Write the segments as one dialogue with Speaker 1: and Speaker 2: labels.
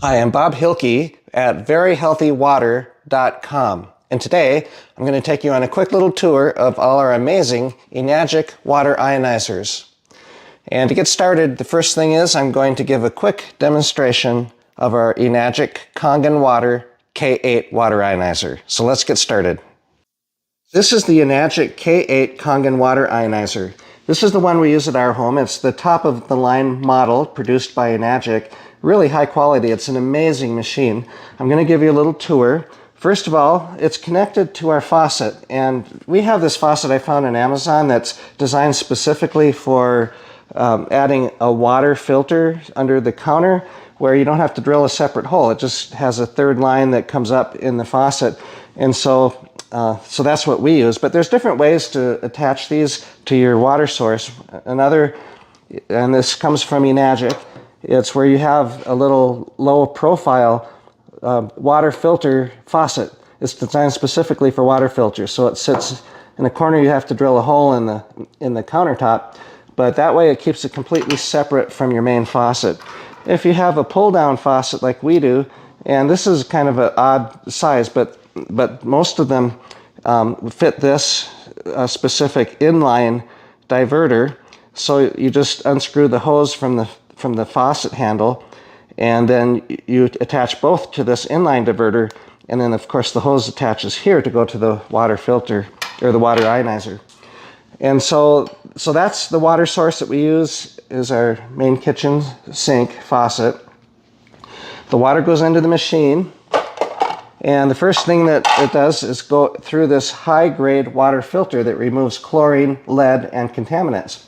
Speaker 1: Hi, I'm Bob Hilke at VeryHealthyWater.com, and today I'm going to take you on a quick little tour of all our amazing Enagic water ionizers. And to get started, the first thing is I'm going to give a quick demonstration of our Enagic Kangen Water K8 water ionizer. So let's get started. This is the Enagic K8 Kangen water ionizer. This is the one we use at our home. It's the top of the line model produced by Enagic. Really high quality. It's an amazing machine. I'm going to give you a little tour. First of all, it's connected to our faucet, and we have this faucet I found on Amazon that's designed specifically for adding a water filter under the counter where you don't have to drill a separate hole. It just has a third line that comes up in the faucet, and so that's what we use. But there's different ways to attach these to your water source. And this comes from Enagic. It's where you have a little low profile water filter faucet. It's designed specifically for water filters. So it sits in a corner. You have to drill a hole in the countertop, but that way it keeps it completely separate from your main faucet. If you have a pull down faucet like we do, and this is kind of an odd size, but most of them fit this specific inline diverter. So you just unscrew the hose from the faucet handle, and then you attach both to this inline diverter, and then of course the hose attaches here to go to the water filter or the water ionizer. And so that's the water source that we use, is our main kitchen sink faucet. The water goes into the machine, and the first thing that it does is go through this high-grade water filter that removes chlorine, lead, and contaminants.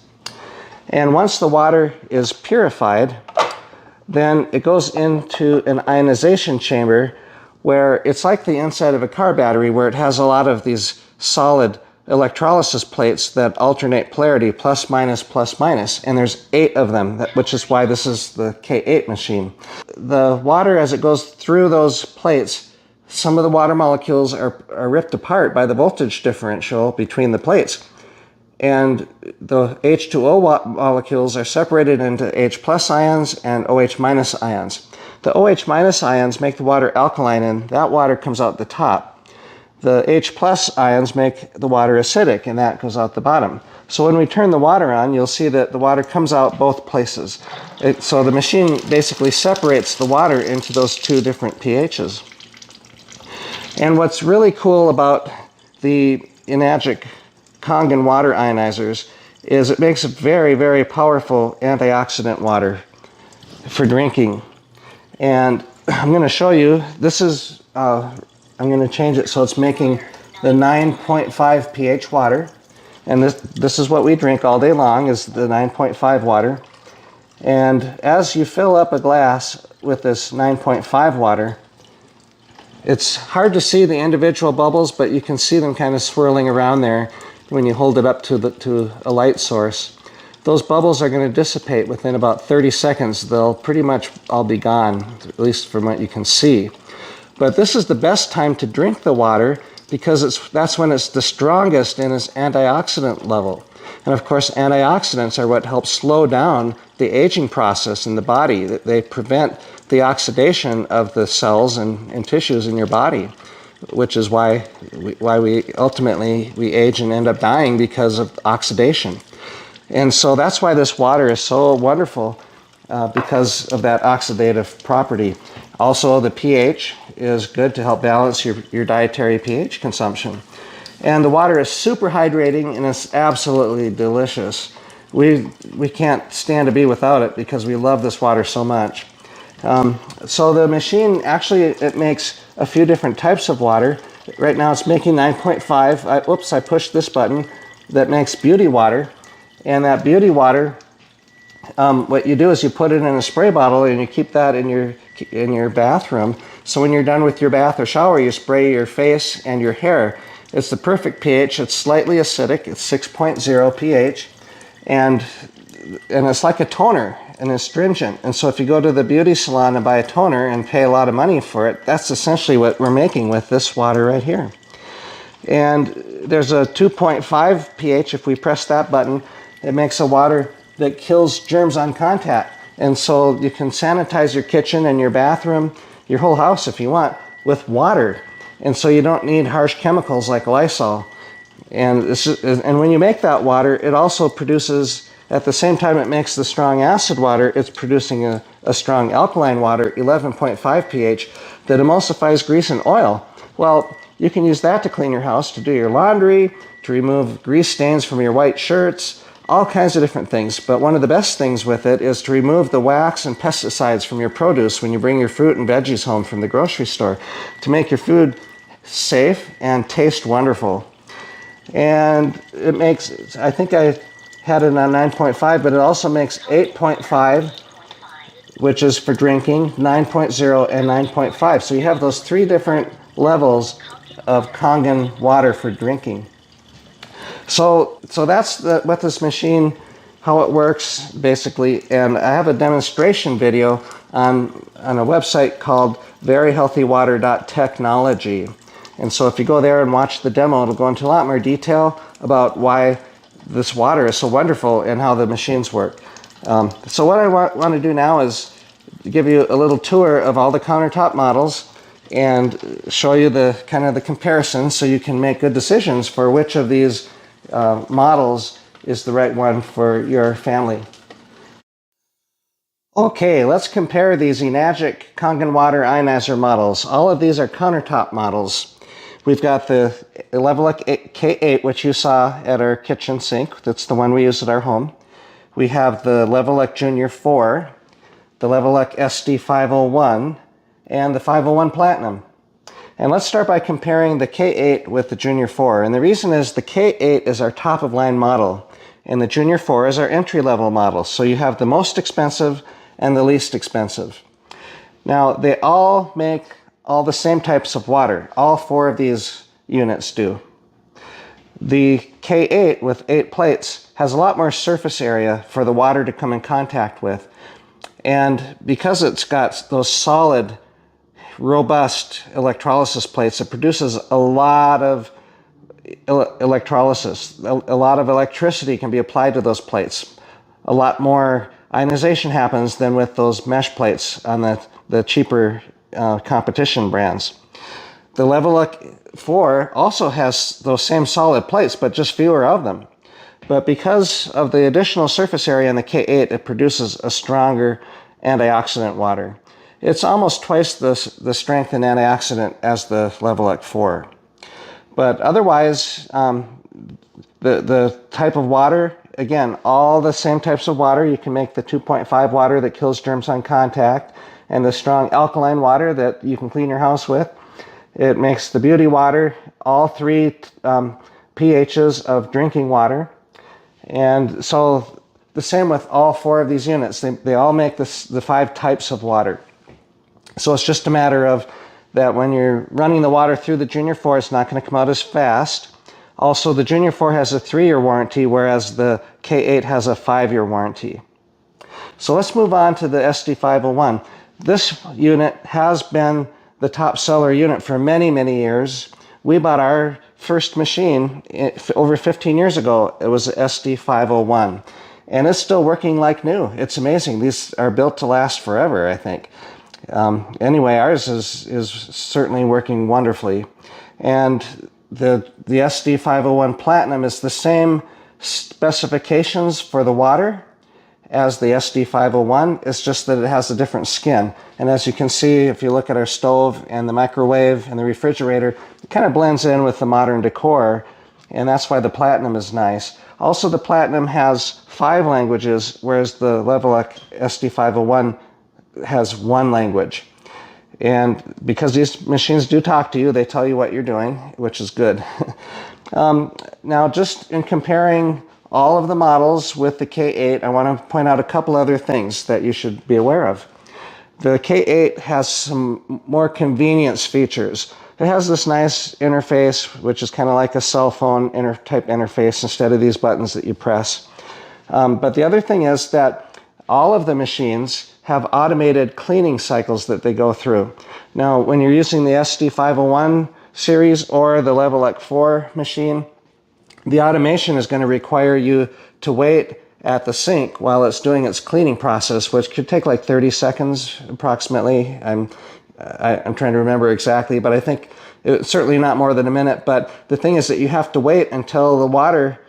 Speaker 1: And once the water is purified, then it goes into an ionization chamber where it's like the inside of a car battery, where it has a lot of these solid electrolysis plates that alternate polarity, plus, minus, and there's 8 of them, which is why this is the K8 machine. The water, as it goes through those plates, some of the water molecules are ripped apart by the voltage differential between the plates. And the H2O molecules are separated into H plus ions and OH minus ions. The OH minus ions make the water alkaline, and that water comes out the top. The H plus ions make the water acidic, and that goes out the bottom. So when we turn the water on, you'll see that the water comes out both places. So the machine basically separates the water into those 2 different pHs. And what's really cool about the Enagic Kangen water ionizers is it makes a very, very powerful antioxidant water for drinking. And I'm going to show you, this is, I'm going to change it so it's making the 9.5 pH water. And this is what we drink all day long, is the 9.5 water. And as you fill up a glass with this 9.5 water, it's hard to see the individual bubbles, but you can see them kind of swirling around there when you hold it up to a light source. Those bubbles are going to dissipate within about 30 seconds. They'll pretty much all be gone, at least from what you can see. But this is the best time to drink the water because that's when it's the strongest in its antioxidant level. And of course, antioxidants are what help slow down the aging process in the body. They prevent the oxidation of the cells and tissues in your body, which is why we ultimately age and end up dying, because of oxidation. And so that's why this water is so wonderful, because of that oxidative property. Also, the pH is good to help balance your dietary pH consumption. And the water is super hydrating, and it's absolutely delicious. We can't stand to be without it because we love this water so much. So the machine, actually, it makes a few different types of water. Right now it's making 9.5. I pushed this button that makes beauty water. And that beauty water, what you do is you put it in a spray bottle and you keep that in your bathroom. So when you're done with your bath or shower, you spray your face and your hair. It's the perfect pH. It's slightly acidic. It's 6.0 pH. And it's like a toner, and astringent. And so if you go to the beauty salon and buy a toner and pay a lot of money for it, that's essentially what we're making with this water right here. And there's a 2.5 pH. If we press that button, it makes a water that kills germs on contact. And so you can sanitize your kitchen and your bathroom, your whole house if you want, with water. And so you don't need harsh chemicals like Lysol. And when you make that water, it also produces, at the same time it makes the strong acid water, it's producing a strong alkaline water, 11.5 pH, that emulsifies grease and oil. Well, you can use that to clean your house, to do your laundry, to remove grease stains from your white shirts, all kinds of different things. But one of the best things with it is to remove the wax and pesticides from your produce when you bring your fruit and veggies home from the grocery store, to make your food safe and taste wonderful. And it makes, I think I had it on 9.5, but it also makes 8.5, which is for drinking, 9.0, and 9.5. So you have those three different levels of Kangen water for drinking. So that's what this machine, how it works basically. And I have a demonstration video on a website called VeryHealthyWater.technology. And so if you go there and watch the demo, it'll go into a lot more detail about why this water is so wonderful and how the machines work. So what I want to do now is give you a little tour of all the countertop models and show you the kind of the comparison so you can make good decisions for which of these models is the right one for your family. Okay, let's compare these Enagic Kangen water ionizer models. All of these are countertop models. We've got the Levelec K8, which you saw at our kitchen sink. That's the one we use at our home. We have the Levelec Junior 4, the Levelec SD501, and the 501 Platinum. And let's start by comparing the K8 with the Junior 4. And the reason is the K8 is our top-of-line model, and the Junior 4 is our entry-level model. So you have the most expensive and the least expensive. Now, they all make all the same types of water. All four of these units do. The K8 with 8 plates has a lot more surface area for the water to come in contact with. And because it's got those solid, robust electrolysis plates, it produces a lot of electrolysis. A lot of electricity can be applied to those plates. A lot more ionization happens than with those mesh plates on the cheaper competition brands. The Levelec 4 also has those same solid plates, but just fewer of them. But because of the additional surface area in the K8, it produces a stronger antioxidant water. It's almost twice the strength in antioxidant as the Levelec 4. But otherwise, the type of water, again, all the same types of water. You can make the 2.5 water that kills germs on contact, and the strong alkaline water that you can clean your house with. It makes the beauty water, all three pHs of drinking water. And so the same with all four of these units. They all make the 5 types of water. So it's just a matter of that when you're running the water through the Junior 4, it's not going to come out as fast. Also, the Junior 4 has a 3-year warranty, whereas the K8 has a 5-year warranty. So let's move on to the SD501. This unit has been the top seller unit for many, many years. We bought our first machine over 15 years ago. It was the SD501. And it's still working like new. It's amazing. These are built to last forever, I think. Anyway, ours is certainly working wonderfully. And the SD501 Platinum is the same specifications for the water as the SD501. It's just that it has a different skin. And as you can see, if you look at our stove and the microwave and the refrigerator, it kind of blends in with the modern decor, and that's why the Platinum is nice. Also, the Platinum has 5 languages, whereas the Levelec SD501 has 1 language. And because these machines do talk to you, they tell you what you're doing, which is good. Now, just in comparing all of the models with the K8, I want to point out a couple other things that you should be aware of. The K8 has some more convenience features. It has this nice interface, which is kind of like a cell phone type interface instead of these buttons that you press. But the other thing is that all of the machines have automated cleaning cycles that they go through. Now, when you're using the SD501 series or the Levelec 4 machine, the automation is going to require you to wait at the sink while it's doing its cleaning process, which could take like 30 seconds approximately. I'm trying to remember exactly, but I think it's certainly not more than a minute. But the thing is that you have to wait until the water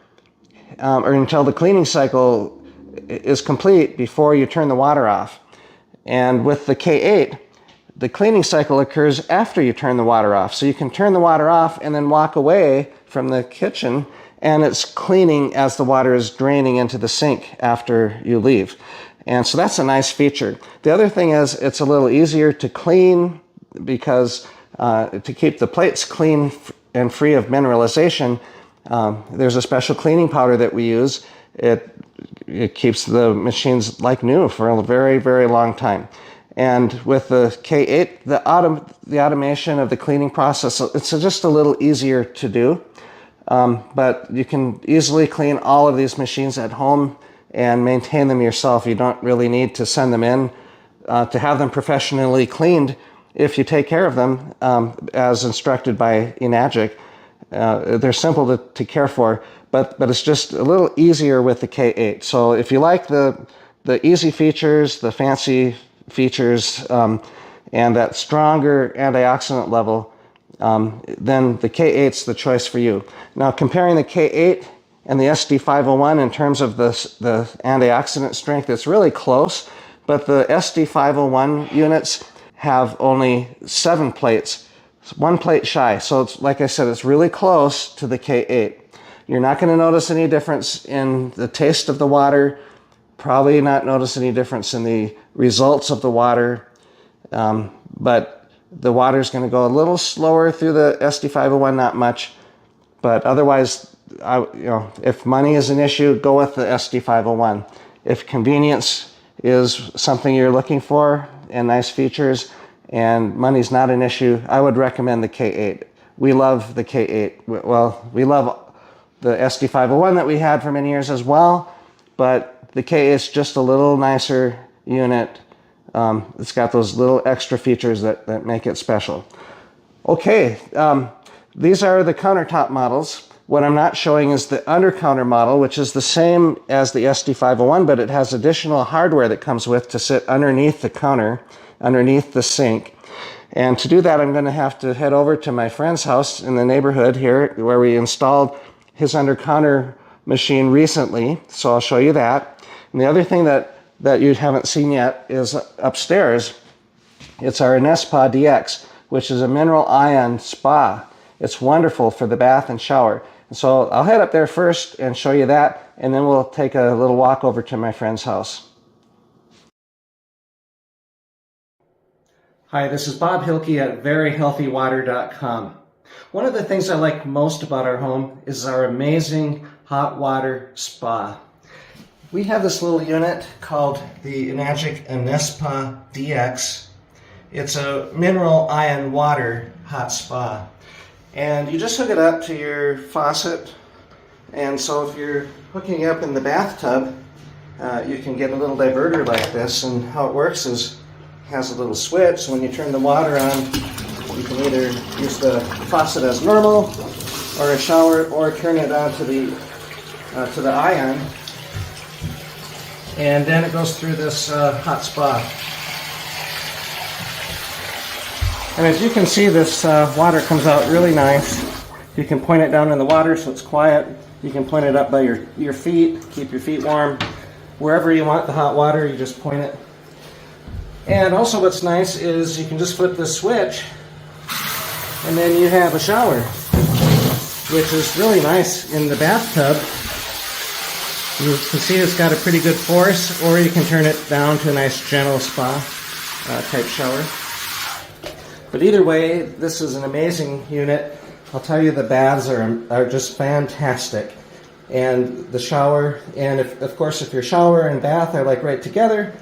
Speaker 1: or until the cleaning cycle is complete before you turn the water off. And with the K8, the cleaning cycle occurs after you turn the water off. So you can turn the water off and then walk away from the kitchen, and it's cleaning as the water is draining into the sink after you leave. And so that's a nice feature. The other thing is it's a little easier to clean because to keep the plates clean and free of mineralization, there's a special cleaning powder that we use. It keeps the machines like new for a very, very long time. And with the K8, the automation of the cleaning process, it's just a little easier to do. But you can easily clean all of these machines at home and maintain them yourself. You don't really need to send them in to have them professionally cleaned if you take care of them as instructed by Enagic. They're simple to care for, but it's just a little easier with the K8. So if you like the easy features, the fancy features, and that stronger antioxidant level, then the K8's the choice for you. Now, comparing the K8 and the SD501 in terms of the antioxidant strength, it's really close, but the SD501 units have only 7 plates. It's 1 plate shy, so it's, like I said, it's really close to the K8. You're not going to notice any difference in the taste of the water, probably not notice any difference in the results of the water, but the water is going to go a little slower through the SD501, not much, but otherwise, if money is an issue, go with the SD501. If convenience is something you're looking for and nice features, and money's not an issue, I would recommend the K8. We love the K8. Well, we love the SD501 that we had for many years as well, but the K8 is just a little nicer unit. It's got those little extra features that make it special. Okay, these are the countertop models. What I'm not showing is the undercounter model, which is the same as the SD501, but it has additional hardware that comes with to sit underneath the counter, underneath the sink. And to do that, I'm going to have to head over to my friend's house in the neighborhood here, where we installed his undercounter machine recently. So I'll show you that. And the other thing that you haven't seen yet is upstairs. It's our Nespa DX, which is a mineral ion spa. It's wonderful for the bath and shower. And so I'll head up there first and show you that, and then we'll take a little walk over to my friend's house. Hi, this is Bob Hilke at VeryHealthyWater.com. One of the things I like most about our home is our amazing hot water spa. We have this little unit called the Enagic Nespa DX. It's a mineral ion water hot spa. And you just hook it up to your faucet. And so if you're hooking up in the bathtub, you can get a little diverter like this. And how it works is it has a little switch. So when you turn the water on, you can either use the faucet as normal or a shower, or turn it on to the ion. And then it goes through this hot spa. And as you can see, this water comes out really nice. You can point it down in the water so it's quiet. You can point it up by your feet, keep your feet warm. Wherever you want the hot water, you just point it. And also what's nice is you can just flip this switch and then you have a shower, which is really nice in the bathtub. You can see it's got a pretty good force, or you can turn it down to a nice gentle spa type shower. But either way, this is an amazing unit. I'll tell you, the baths are just fantastic. And the shower, and of course if your shower and bath are like right together,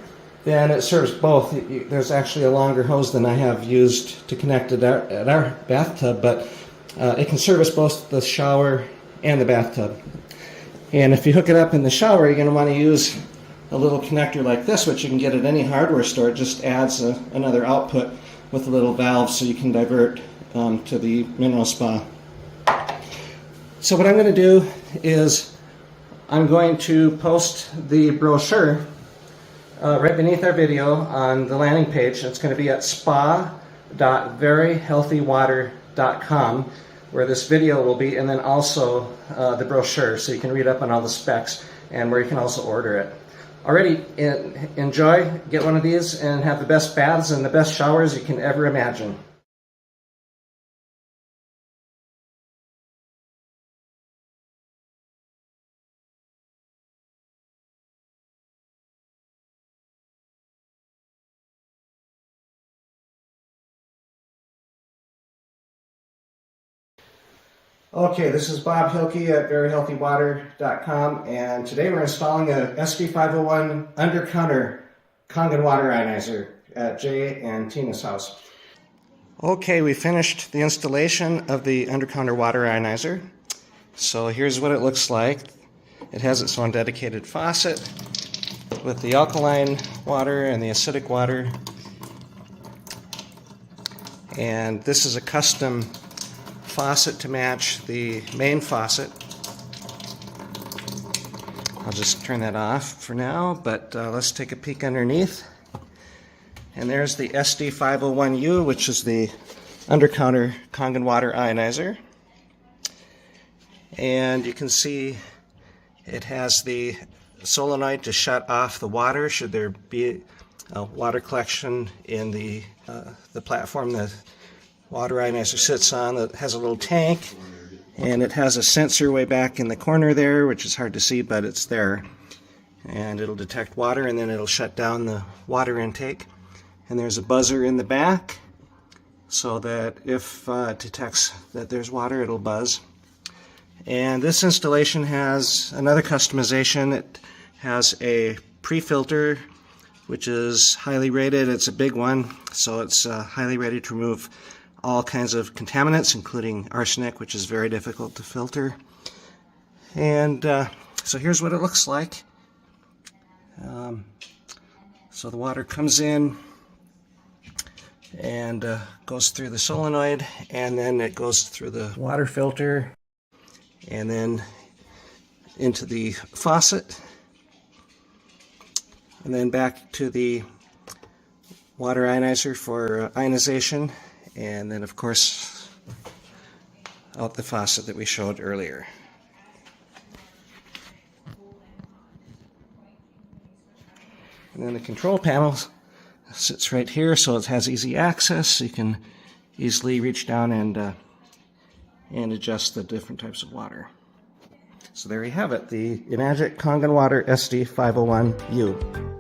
Speaker 1: then it serves both. There's actually a longer hose than I have used to connect it at our bathtub, but it can service both the shower and the bathtub. And if you hook it up in the shower, you're going to want to use a little connector like this, which you can get at any hardware store. It just adds another output with a little valve so you can divert to the mineral spa. So what I'm going to do is I'm going to post the brochure right beneath our video on the landing page. It's going to be at spa.veryhealthywater.com, where this video will be, and then also the brochure, so you can read up on all the specs and where you can also order it. Alrighty, enjoy, get one of these, and have the best baths and the best showers you can ever imagine. Okay, this is Bob Hilke at VeryHealthyWater.com, and today we're installing a SD501 undercounter Kangen water ionizer at Jay and Tina's house. Okay, we finished the installation of the undercounter water ionizer. So here's what it looks like. It has its own dedicated faucet with the alkaline water and the acidic water. And this is a custom faucet to match the main faucet. I'll just turn that off for now, but let's take a peek underneath. And there's the SD501U, which is the undercounter Kangen water ionizer. And you can see it has the solenoid to shut off the water should there be a water collection in the platform the water ionizer sits on. That has a little tank, and it has a sensor way back in the corner there, which is hard to see, but it's there. And it'll detect water, and then it'll shut down the water intake. And there's a buzzer in the back, so that if it detects that there's water, it'll buzz. And this installation has another customization. It has a pre-filter, which is highly rated. It's a big one, so it's highly rated to remove all kinds of contaminants, including arsenic, which is very difficult to filter. And so here's what it looks like. So the water comes in and goes through the solenoid, and then it goes through the water filter and then into the faucet, and then back to the water ionizer for ionization, and then of course out the faucet that we showed earlier. And then the control panel sits right here, so it has easy access. You can easily reach down and adjust the different types of water. So there you have it, the Ionizers Kangen Water SD501U.